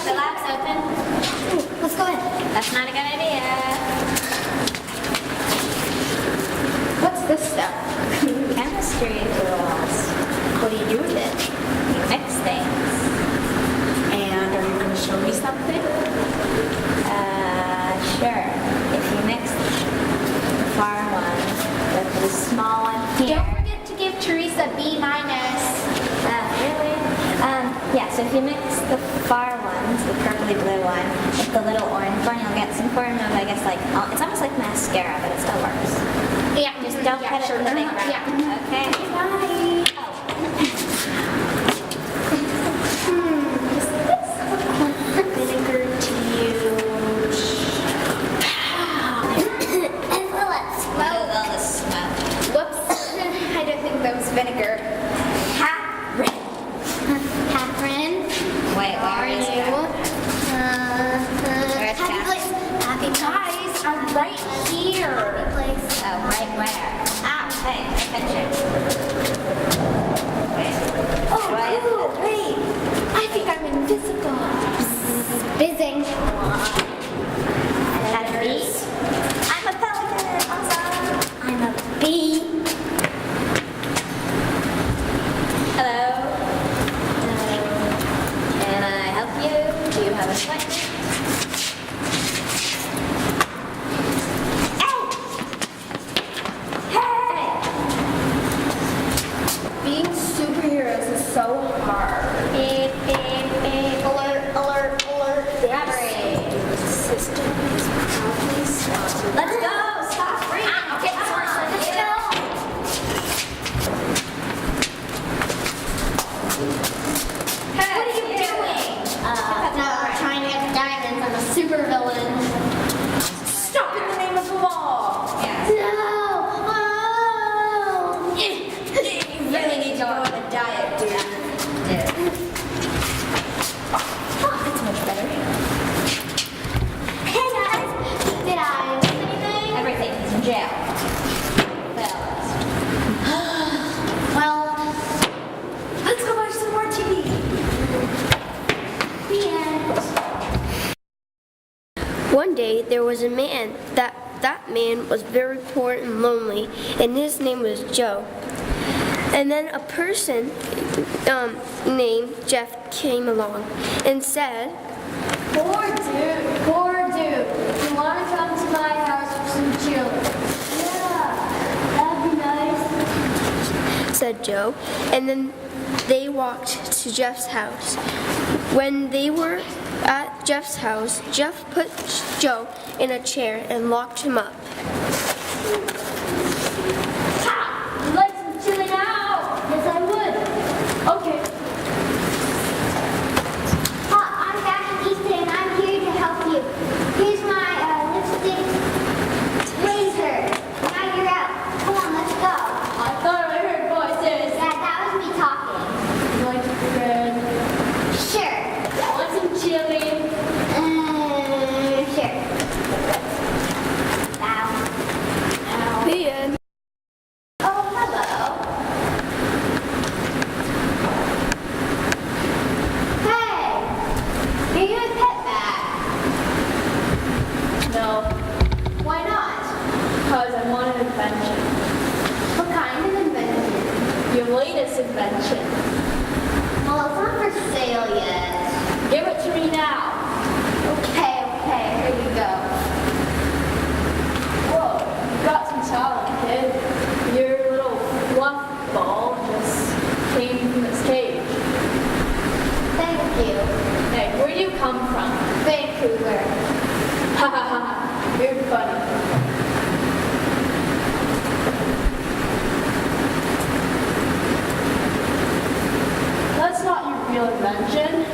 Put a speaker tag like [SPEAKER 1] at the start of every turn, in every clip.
[SPEAKER 1] the lab's open.
[SPEAKER 2] Ooh, let's go in.
[SPEAKER 1] That's not a good idea.
[SPEAKER 2] What's this stuff?
[SPEAKER 1] Chemistry tools.
[SPEAKER 2] What do you do with it?
[SPEAKER 1] You mix things.
[SPEAKER 2] And are you going to show me something?
[SPEAKER 1] Sure. If you mix the far one with the small one here.
[SPEAKER 2] Don't forget to give Teresa B-.
[SPEAKER 1] Really? Yeah, so if you mix the far ones, the purpley blue one, with the little orange one, you'll get some form of, I guess, like, it's almost like mascara, but it still works.
[SPEAKER 2] Yeah,
[SPEAKER 1] Just don't put it in the big round.
[SPEAKER 2] Yeah.
[SPEAKER 1] Okay.
[SPEAKER 2] Bye. Is this vinegar to use?
[SPEAKER 1] All this smoke.
[SPEAKER 2] Whoops. I don't think that was vinegar. Catherine.
[SPEAKER 1] Wait, where is it? Where's
[SPEAKER 2] Happy guys, I'm right here. Place.
[SPEAKER 1] Oh, right where?
[SPEAKER 2] Ow.
[SPEAKER 1] Hey, attention. Wait.
[SPEAKER 2] Oh,
[SPEAKER 1] Right.
[SPEAKER 2] cool. Wait. I think I'm invisible. Fizzing.
[SPEAKER 1] That a bee? I'm a pelican. Awesome.
[SPEAKER 2] I'm a bee.
[SPEAKER 1] Hello. Can I help you? Do you have a appointment?
[SPEAKER 2] Being superheroes is so hard.
[SPEAKER 1] Beep, beep, beep.
[SPEAKER 2] Alert, alert, alert.
[SPEAKER 1] Battery.
[SPEAKER 2] System is probably started.
[SPEAKER 1] Let's go. Stop breathing.
[SPEAKER 2] Okay,
[SPEAKER 1] Come on.
[SPEAKER 2] let's
[SPEAKER 1] you.
[SPEAKER 2] go.
[SPEAKER 1] Hey,
[SPEAKER 2] What are you doing? No, trying to get diamonds. I'm a super villain. Stop in the name of the law.
[SPEAKER 1] Yeah.
[SPEAKER 2] No. Oh.
[SPEAKER 1] You really need to go on a diet, dude.
[SPEAKER 2] Oh, that's much better. Hey guys, did I miss anything?
[SPEAKER 1] Everything. He's in jail. Well,
[SPEAKER 2] Well, let's go watch some more TV. The end.
[SPEAKER 3] One day there was a man. That man was very poor and lonely, and his name was Joe. And then a person named Jeff came along and said,
[SPEAKER 2] Poor dude. You want to come to my house for some chili? Yeah, that'd be nice.
[SPEAKER 3] said Joe. And then they walked to Jeff's house. When they were at Jeff's house, Jeff put Joe in a chair and locked him up.
[SPEAKER 2] Ha! You'd like some chili now? Yes, I would. Okay. I'm back in Easton and I'm here to help you. Here's my lipstick razor. Now you're out. Come on, let's go. I thought I heard voices. Yeah, that was me talking. You like bread? Sure. Want some chili? Sure. Ow.
[SPEAKER 3] The end.
[SPEAKER 2] Oh, hello. Hey, are you a pet bag?
[SPEAKER 4] No,
[SPEAKER 2] Why not?
[SPEAKER 4] because I want an invention.
[SPEAKER 2] What kind of invention?
[SPEAKER 4] Your latest invention.
[SPEAKER 2] Well, it's not for sale yet.
[SPEAKER 4] Give it to me now.
[SPEAKER 2] Okay, here you go.
[SPEAKER 4] Whoa, you got some talent, kid. Your little fluff ball just came from its cage.
[SPEAKER 2] Thank you.
[SPEAKER 4] Hey, where do you come from?
[SPEAKER 2] Vancouver.
[SPEAKER 4] Ha ha ha ha, you're funny. That's not your real invention.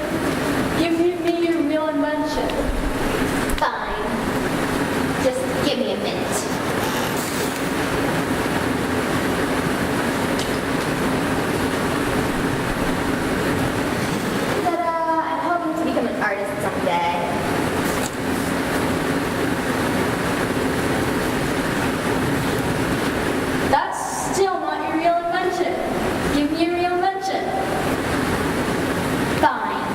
[SPEAKER 4] Give me your real invention.
[SPEAKER 2] Fine. Just give me a minute. Ta-da! I'm hoping to become an artist someday.
[SPEAKER 4] That's still not your real invention. Give me your real invention.
[SPEAKER 2] Fine.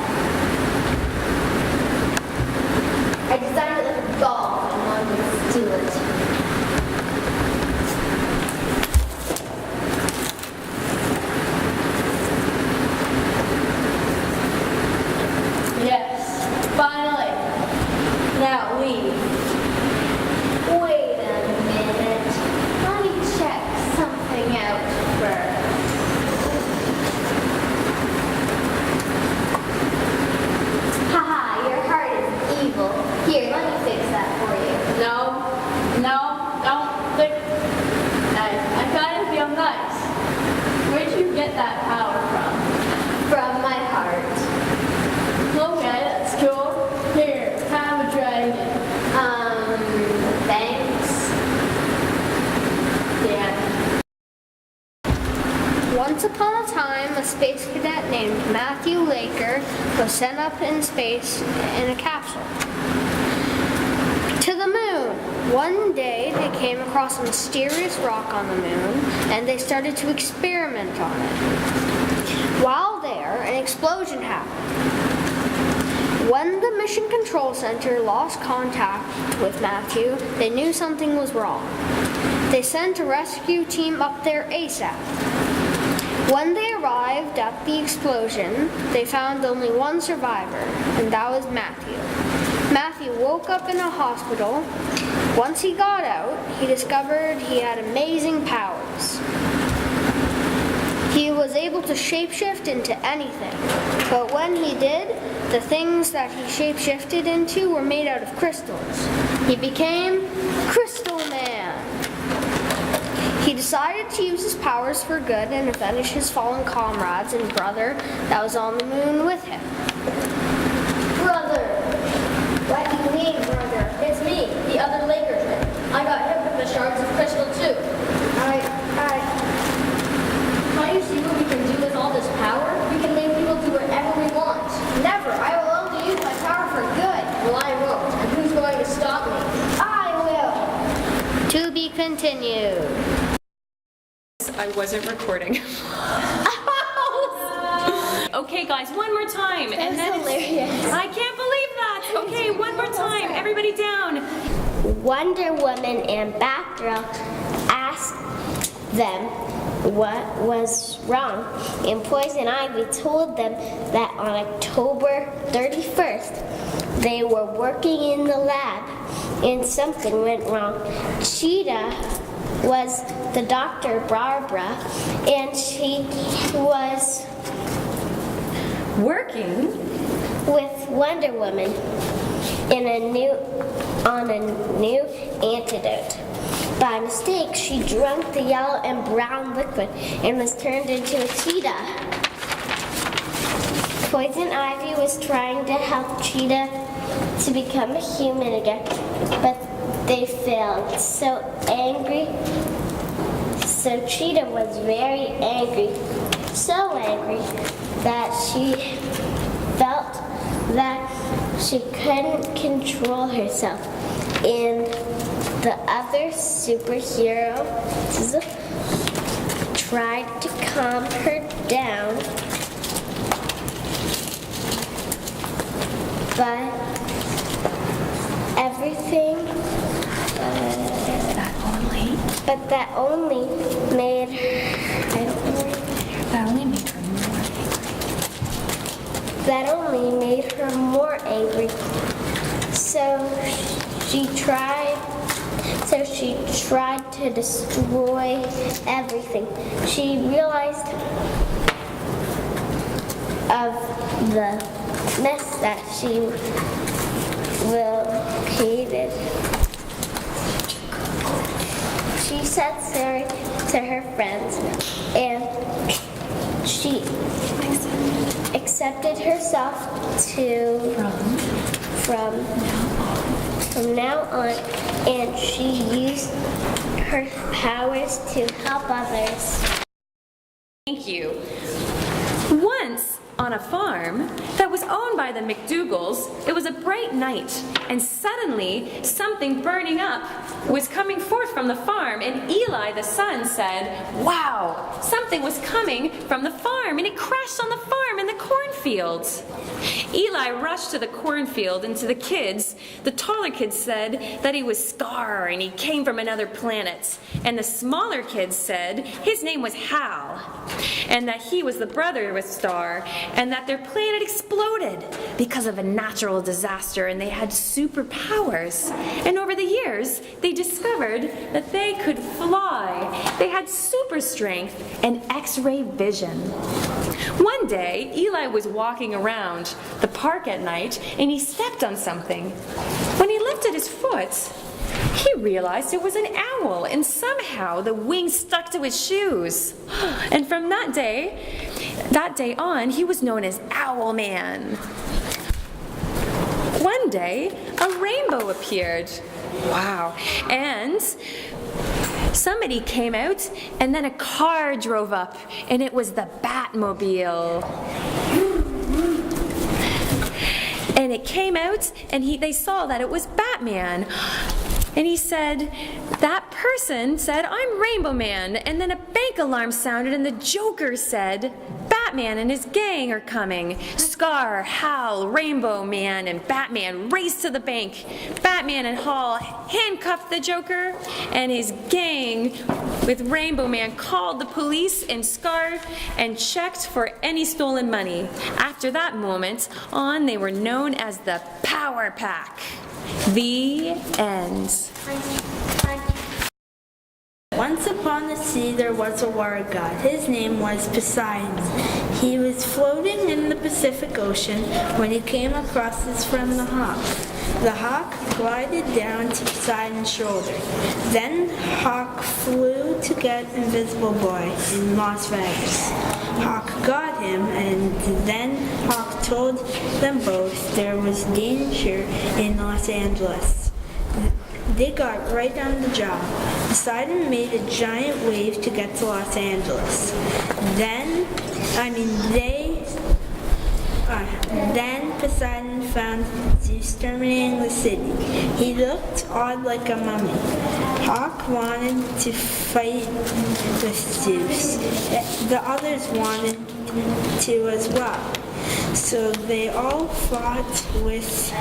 [SPEAKER 3] Matthew Laker was sent up in space in a capsule to the moon. One day they came across a mysterious rock on the moon and they started to experiment on it. While there, an explosion happened. When the Mission Control Center lost contact with Matthew, they knew something was wrong. They sent a rescue team up there ASAP. When they arrived at the explosion, they found only one survivor, and that was Matthew. Matthew woke up in a hospital. Once he got out, he discovered he had amazing powers. He was able to shapeshift into anything, but when he did, the things that he shapeshifted into were made out of crystals. He became Crystal Man. He decided to use his powers for good and avenge his fallen comrades and brother that was on the moon with him.
[SPEAKER 2] Brother. What do you mean, brother?
[SPEAKER 4] It's me, the other Laker twin. I got hit with the shards of crystal too. Now you see what we can do with all this power? We can make people do whatever we want.
[SPEAKER 2] Never. I will only use my power for good.
[SPEAKER 4] Well, I won't. And who's going to stop me?
[SPEAKER 2] I will.
[SPEAKER 3] To be continued.
[SPEAKER 5] I wasn't recording. Okay, guys, one more time.
[SPEAKER 2] That's hilarious.
[SPEAKER 5] I can't believe that. Okay, one more time. Everybody down.
[SPEAKER 6] Wonder Woman and Batgirl asked them what was wrong, and Poison Ivy told them that on October 31st, they were working in the lab and something went wrong. Cheetah was the Dr. Barbara, and she was
[SPEAKER 5] Working?
[SPEAKER 6] with Wonder Woman on a new antidote. By mistake, she drank the yellow and brown liquid and was turned into a cheetah. Poison Ivy was trying to help Cheetah to become a human again, but they failed. So angry. So Cheetah was very angry, so angry that she felt that she couldn't control herself. And the other superheroes tried to calm her down, but that only made her, that only made her more angry. So she tried to destroy everything. She realized of the mess that she will created. She said sorry to her friends, and she accepted herself from now on, and she used her powers to help others.
[SPEAKER 5] Thank you. Once on a farm that was owned by the McDougalls, it was a bright night, and suddenly something burning up was coming forth from the farm, and Eli the son said, "Wow, something was coming from the farm, and it crashed on the farm in the cornfield." Eli rushed to the cornfield, and to the kids, the taller kids said that he was Scar and he came from another planet, and the smaller kids said his name was Hal, and that he was the brother with Star, and that their planet exploded because of a natural disaster, and they had superpowers. And over the years, they discovered that they could fly. They had super strength and X-ray vision. One day, Eli was walking around the park at night, and he stepped on something. When he lifted his foot, he realized it was an owl, and somehow the wings stuck to his shoes. And from that day on, he was known as Owl Man. One day, a rainbow appeared. Wow. And somebody came out, and then a car drove up, and it was the Batmobile. came out and they saw that it was Batman. And he said, that person said, I'm Rainbow Man. And then a bank alarm sounded and the Joker said, Batman and his gang are coming. Scar, Hal, Rainbow Man, and Batman raced to the bank. Batman and Hal handcuffed the Joker, and his gang with Rainbow Man called the police and Scar and checked for any stolen money. After that moment on, they were known as the Power Pack. The end.
[SPEAKER 7] Once upon a sea there was a water god. His name was Poseidon. He was floating in the Pacific Ocean when he came across his friend the hawk. The hawk glided down to Poseidon's shoulder. Then Hawk flew to get Invisible Boy in Las Vegas. Hawk got him, and then Hawk told them both there was danger in Los Angeles. They got right on the job. Poseidon made a giant wave to get to Los Angeles. Then Poseidon found Zeus terminating the city. He looked odd like a mummy. Hawk wanted to fight with Zeus. The others wanted to as well. So they all fought with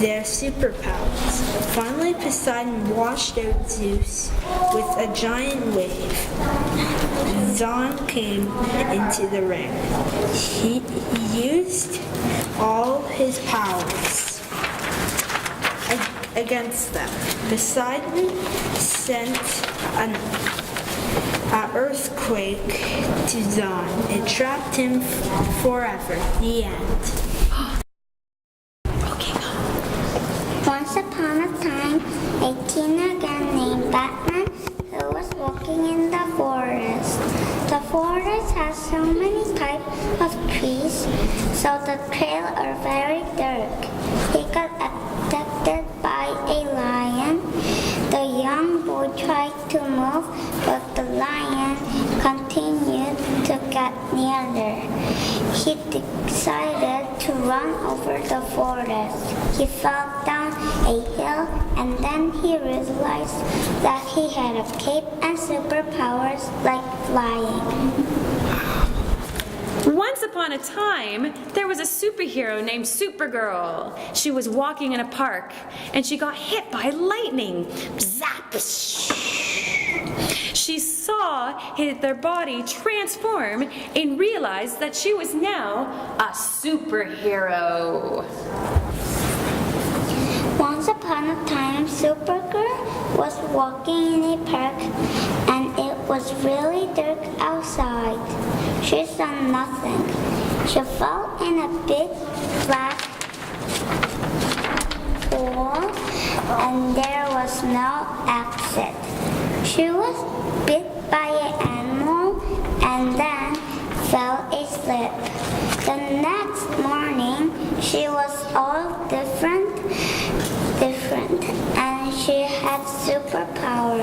[SPEAKER 7] their superpowers. Finally, Poseidon washed out Zeus with a giant wave. Zon came into the ring. He used all his powers against them. Poseidon sent an earthquake to Zon. It trapped him forever. The end.
[SPEAKER 2] Once upon a time, a teenager named Batman who was walking in the forest. The forest has so many types of trees, so the trails are very dark. He got attacked by a lion. The young boy tried to move, but the lion continued to get nearer. He decided to run over the forest. He fell down a hill, and then he realized that he had a cape and superpowers like flying.
[SPEAKER 5] Once upon a time, there was a superhero named Supergirl. She was walking in a park, and she got hit by lightning. Zap! She saw their body transform and realized that she was now a superhero.
[SPEAKER 2] Once upon a time, Supergirl was walking in a park, and it was really dark outside. She saw nothing. She fell in a big black hole, and there was no exit. She was bit by an animal and then fell asleep. The next morning, she was all different, and she had superpowers.